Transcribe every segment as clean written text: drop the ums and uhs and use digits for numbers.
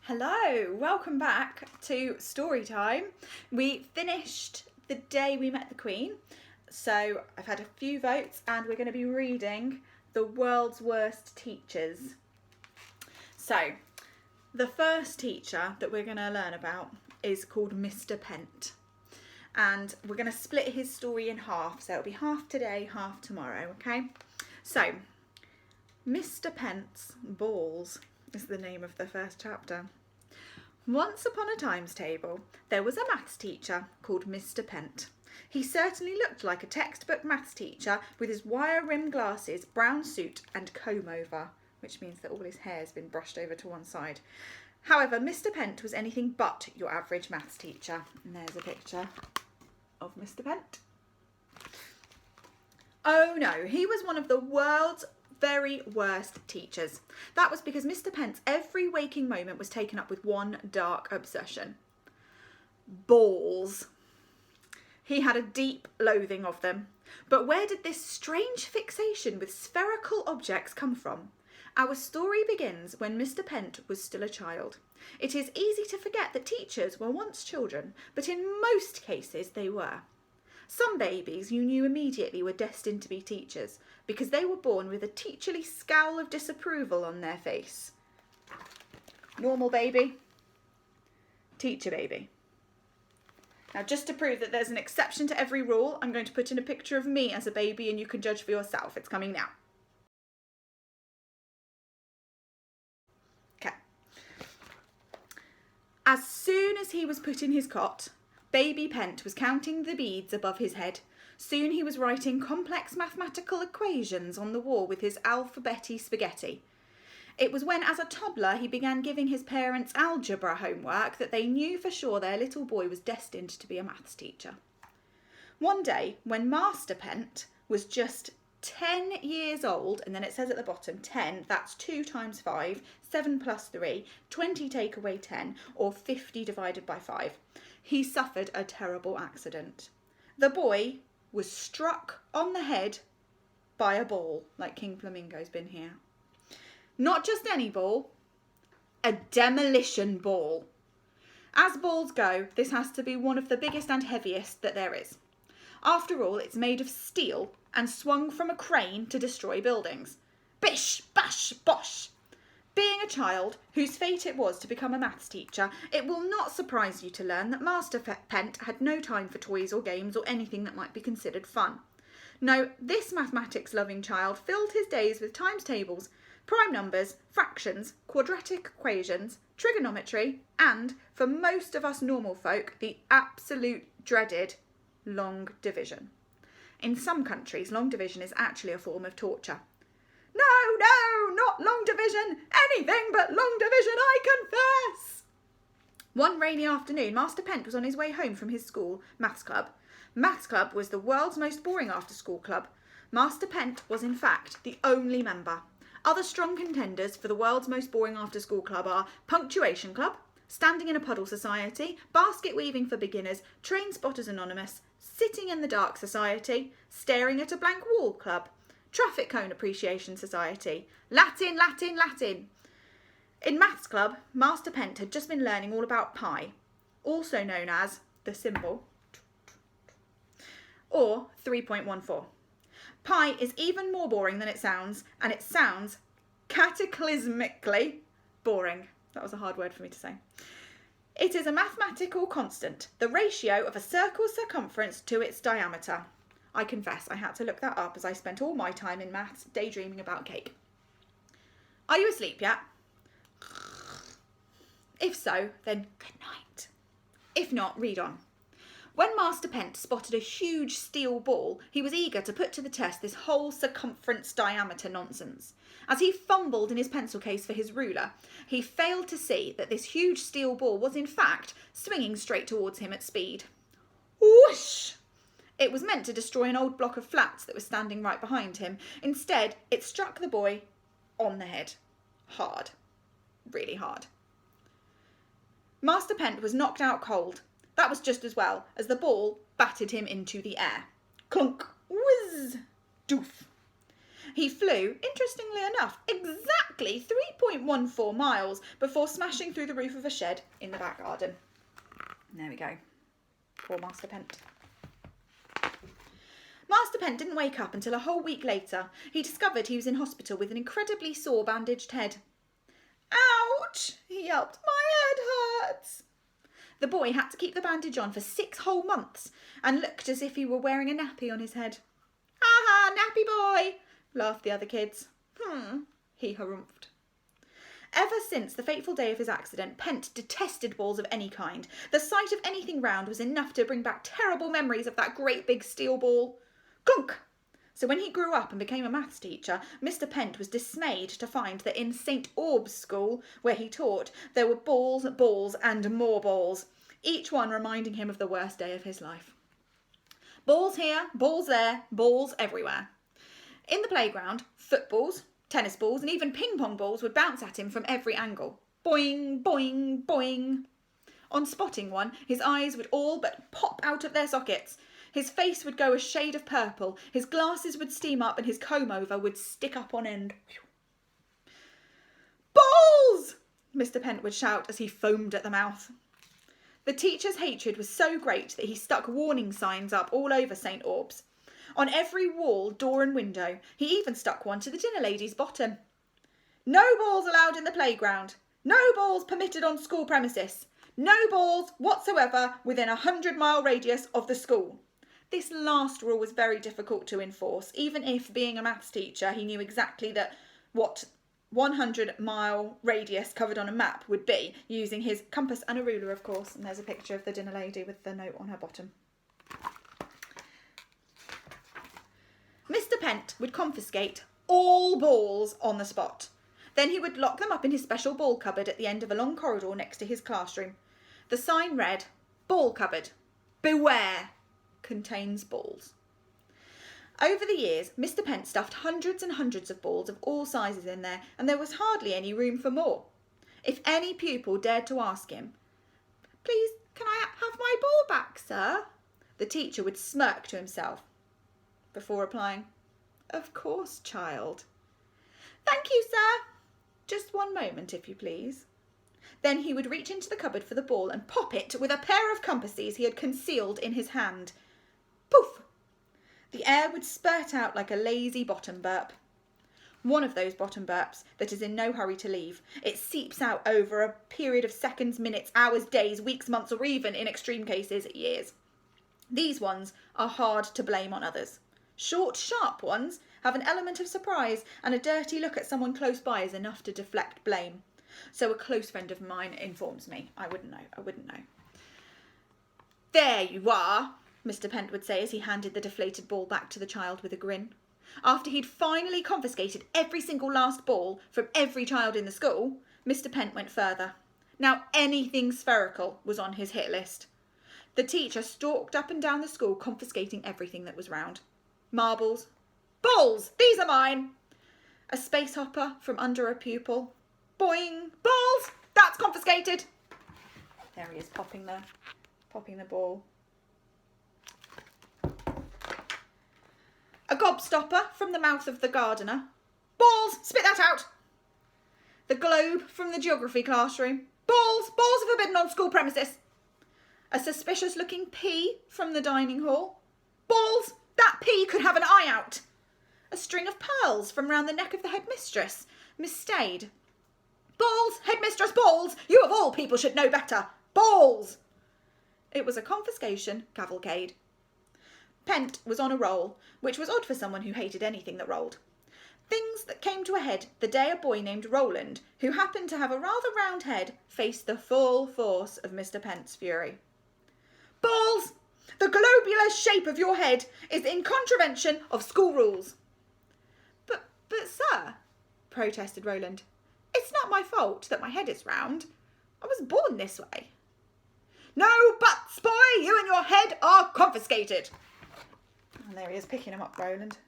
Hello, welcome back to story time. We finished the day we met the Queen, so I've had a few votes and we're going to be reading The World's Worst Teachers. So, the first teacher that we're going to learn about is called Mr. Pent, and we're going to split his story in half, so it'll be half today, half tomorrow, okay? So, Mr. Pent's Balls is the name of the first chapter. Once upon a times table, there was a maths teacher called Mr. Pent. He certainly looked like a textbook maths teacher with his wire-rimmed glasses, brown suit and comb-over, which means that all his hair's been brushed over to one side. However, Mr. Pent was anything but your average maths teacher. And there's a picture of Mr. Pent. Oh no, he was one of the world's very worst teachers. That was because Mr. Pent's every waking moment was taken up with one dark obsession: balls. He had a deep loathing of them. But where did this strange fixation with spherical objects come from? Our story begins when Mr. Pent was still a child. It is easy to forget that teachers were once children, but in most cases they were. Some babies you knew immediately were destined to be teachers because they were born with a teacherly scowl of disapproval on their face. Normal baby, teacher baby. Now, just to prove that there's an exception to every rule, I'm going to put in a picture of me as a baby and you can judge for yourself. It's coming now. Okay. As soon as he was put in his cot, Baby Pent was counting the beads above his head. Soon he was writing complex mathematical equations on the wall with his alphabety spaghetti. It was when, as a toddler, he began giving his parents algebra homework that they knew for sure their little boy was destined to be a maths teacher. One day, when Master Pent was just 10 years old, and then it says at the bottom, 10, that's 2 times 5, 7 plus 3, 20 take away 10, or 50 divided by 5. He suffered a terrible accident. The boy was struck on the head by a ball, like King Flamingo's been here. Not just any ball, a demolition ball. As balls go, this has to be one of the biggest and heaviest that there is. After all, it's made of steel and swung from a crane to destroy buildings. Bish, bash, bosh. Being a child whose fate it was to become a maths teacher, it will not surprise you to learn that Master Pent had no time for toys or games or anything that might be considered fun. No, this mathematics-loving child filled his days with times tables, prime numbers, fractions, quadratic equations, trigonometry, and, for most of us normal folk, the absolute dreaded long division. In some countries, long division is actually a form of torture. No, not long division, anything but long division, I confess. One rainy afternoon, Master Pent was on his way home from his school maths club. Maths club was the world's most boring after-school club. Master Pent was, in fact, the only member. Other strong contenders for the world's most boring after-school club are Punctuation Club, Standing in a Puddle Society, Basket Weaving for Beginners, Train Spotters Anonymous, Sitting in the Dark Society, Staring at a Blank Wall Club, Traffic Cone Appreciation Society, Latin. In Maths Club, Master Pent had just been learning all about pi, also known as the symbol, or 3.14. Pi is even more boring than it sounds, and it sounds cataclysmically boring. That was a hard word for me to say. It is a mathematical constant, the ratio of a circle's circumference to its diameter. I confess, I had to look that up as I spent all my time in maths daydreaming about cake. Are you asleep yet? If so, then good night. If not, read on. When Master Pent spotted a huge steel ball, he was eager to put to the test this whole circumference diameter nonsense. As he fumbled in his pencil case for his ruler, he failed to see that this huge steel ball was in fact swinging straight towards him at speed. Whoosh! It was meant to destroy an old block of flats that was standing right behind him. Instead, it struck the boy on the head. Hard. Really hard. Master Pent was knocked out cold. That was just as well, as the ball battered him into the air. Clunk, whiz, doof. He flew, interestingly enough, exactly 3.14 miles before smashing through the roof of a shed in the back garden. There we go. Poor Master Pent. Master Pent didn't wake up until a whole week later. He discovered he was in hospital with an incredibly sore, bandaged head. "Ouch!" he yelped. "My head hurts." The boy had to keep the bandage on for 6 whole months and looked as if he were wearing a nappy on his head. "Ha ha, nappy boy!" laughed the other kids. He harumphed. Ever since the fateful day of his accident, Pent detested balls of any kind. The sight of anything round was enough to bring back terrible memories of that great big steel ball. Gunk! So when he grew up and became a maths teacher, Mr. Pent was dismayed to find that in St. Aub's school, where he taught, there were balls, balls and more balls, each one reminding him of the worst day of his life. Balls here, balls there, balls everywhere. In the playground, footballs, tennis balls and even ping-pong balls would bounce at him from every angle. Boing, boing, boing. On spotting one, his eyes would all but pop out of their sockets. His face would go a shade of purple, his glasses would steam up and his comb-over would stick up on end. "Balls!" Mr. Pent would shout as he foamed at the mouth. The teacher's hatred was so great that he stuck warning signs up all over St. Aub's. On every wall, door and window. He even stuck one to the dinner lady's bottom. "No balls allowed in the playground. No balls permitted on school premises. No balls whatsoever within a 100-mile radius of the school." This last rule was very difficult to enforce, even if, being a maths teacher, he knew exactly what 100-mile radius covered on a map would be, using his compass and a ruler, of course. And there's a picture of the dinner lady with the note on her bottom. Mr. Pent would confiscate all balls on the spot. Then he would lock them up in his special ball cupboard at the end of a long corridor next to his classroom. The sign read, "Ball cupboard. Beware. Contains balls." Over the years, Mr. Pent stuffed hundreds and hundreds of balls of all sizes in there, and there was hardly any room for more. If any pupil dared to ask him, "Please, can I have my ball back, sir?" the teacher would smirk to himself before replying, "Of course, child." "Thank you, sir. Just one moment, if you please." Then he would reach into the cupboard for the ball and pop it with a pair of compasses he had concealed in his hand. Poof! The air would spurt out like a lazy bottom burp. One of those bottom burps that is in no hurry to leave. It seeps out over a period of seconds, minutes, hours, days, weeks, months, or even, in extreme cases, years. These ones are hard to blame on others. Short, sharp ones have an element of surprise, and a dirty look at someone close by is enough to deflect blame. So a close friend of mine informs me. I wouldn't know. "There you are," Mr. Pent would say as he handed the deflated ball back to the child with a grin. After he'd finally confiscated every single last ball from every child in the school, Mr. Pent went further. Now anything spherical was on his hit list. The teacher stalked up and down the school confiscating everything that was round. Marbles. "Balls! These are mine!" A space hopper from under a pupil. Boing! "Balls! That's confiscated!" There he is, popping the ball. A gobstopper from the mouth of the gardener. "Balls! Spit that out!" The globe from the geography classroom. "Balls! Balls are forbidden on school premises." A suspicious-looking pea from the dining hall. "Balls! That pea could have an eye out." A string of pearls from round the neck of the headmistress, Miss Stade. "Balls! Headmistress, balls! You of all people should know better. Balls!" It was a confiscation cavalcade. Pent was on a roll, which was odd for someone who hated anything that rolled. Things that came to a head the day a boy named Roland, who happened to have a rather round head, faced the full force of Mr. Pent's fury. "Balls! The globular shape of your head is in contravention of school rules." But sir," protested Roland, "it's not my fault that my head is round. I was born this way." "No buts, boy! You and your head are confiscated." And there he is, picking him up, Roland.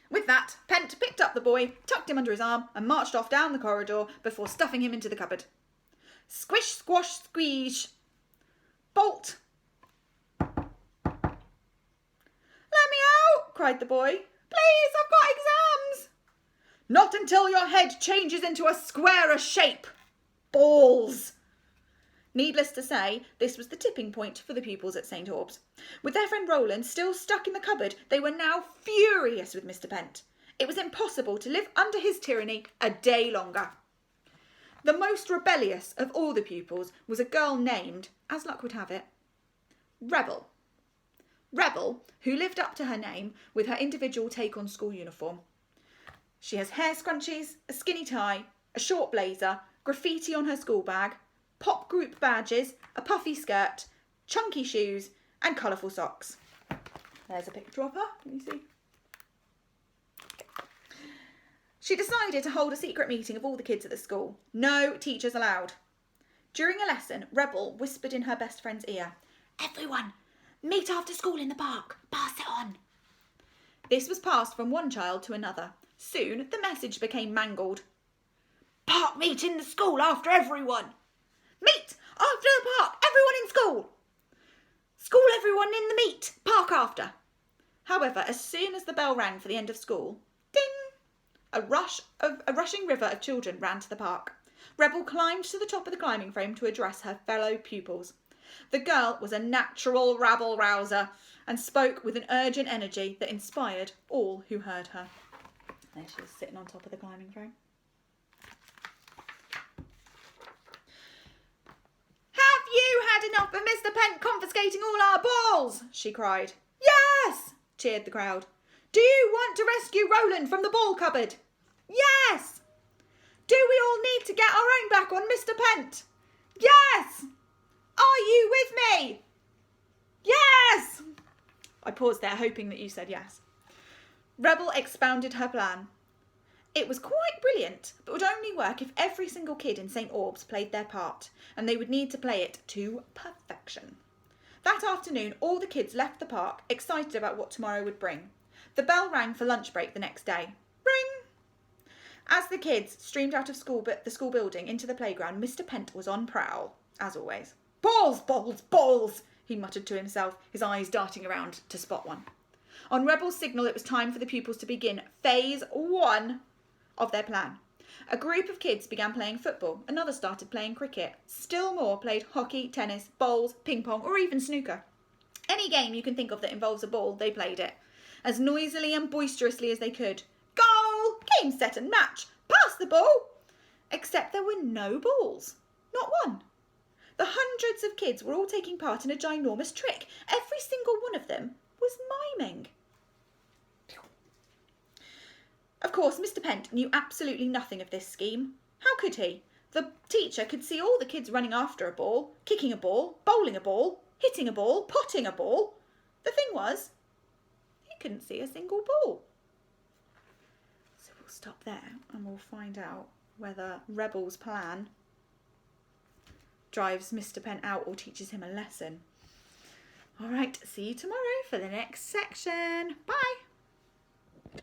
With that, Pent picked up the boy, tucked him under his arm, and marched off down the corridor before stuffing him into the cupboard. Squish, squash, squeeze. Bolt. "Let me out!" cried the boy. Please, I've got exams. Not until your head changes into a squarer shape. Balls. Needless to say, this was the tipping point for the pupils at St. Aub's. With their friend Roland still stuck in the cupboard, they were now furious with Mr. Pent. It was impossible to live under his tyranny a day longer. The most rebellious of all the pupils was a girl named, as luck would have it, Rebel. Rebel, who lived up to her name with her individual take on school uniform. She has hair scrunchies, a skinny tie, a short blazer, graffiti on her school bag, pop group badges, a puffy skirt, chunky shoes and colourful socks. There's a picture of her. Let me see. She decided to hold a secret meeting of all the kids at the school. No teachers allowed. During a lesson, Rebel whispered in her best friend's ear, "Everyone, meet after school in the park. Pass it on." This was passed from one child to another. Soon, the message became mangled. "Park meet in the school after everyone. Meet after the park, everyone in school. School everyone in the meet, park after." However, as soon as the bell rang for the end of school, ding, a rushing river of children ran to the park. Rebel climbed to the top of the climbing frame to address her fellow pupils. The girl was a natural rabble-rouser and spoke with an urgent energy that inspired all who heard her. There she was sitting on top of the climbing frame. "Have you had enough of Mr. Pent confiscating all our balls?" she cried. "Yes!" cheered the crowd. "Do you want to rescue Roland from the ball cupboard?" "Yes!" "Do we all need to get our own back on Mr. Pent?" "Yes!" "Are you with me?" "Yes!" I paused there, hoping that you said yes. Rebel expounded her plan. It was quite brilliant, but would only work if every single kid in St. Aub's played their part, and they would need to play it to perfection. That afternoon, all the kids left the park, excited about what tomorrow would bring. The bell rang for lunch break the next day. Ring! As the kids streamed out of the school building into the playground, Mr. Pent was on prowl, as always. "Balls, balls, balls!" he muttered to himself, his eyes darting around to spot one. On Rebel's signal, it was time for the pupils to begin phase 1 of their plan. A group of kids began playing football, another started playing cricket, still more played hockey, tennis, bowls, ping pong or even snooker. Any game you can think of that involves a ball, they played it, as noisily and boisterously as they could. Goal! Game, set and match! Pass the ball! Except there were no balls. Not one. The hundreds of kids were all taking part in a ginormous trick. Every single one of them was miming. Of course, Mr. Pent knew absolutely nothing of this scheme. How could he? The teacher could see all the kids running after a ball, kicking a ball, bowling a ball, hitting a ball, potting a ball. The thing was, he couldn't see a single ball. So we'll stop there and we'll find out whether Rebel's plan drives Mr. Pent out or teaches him a lesson. All right, see you tomorrow for the next section. Bye.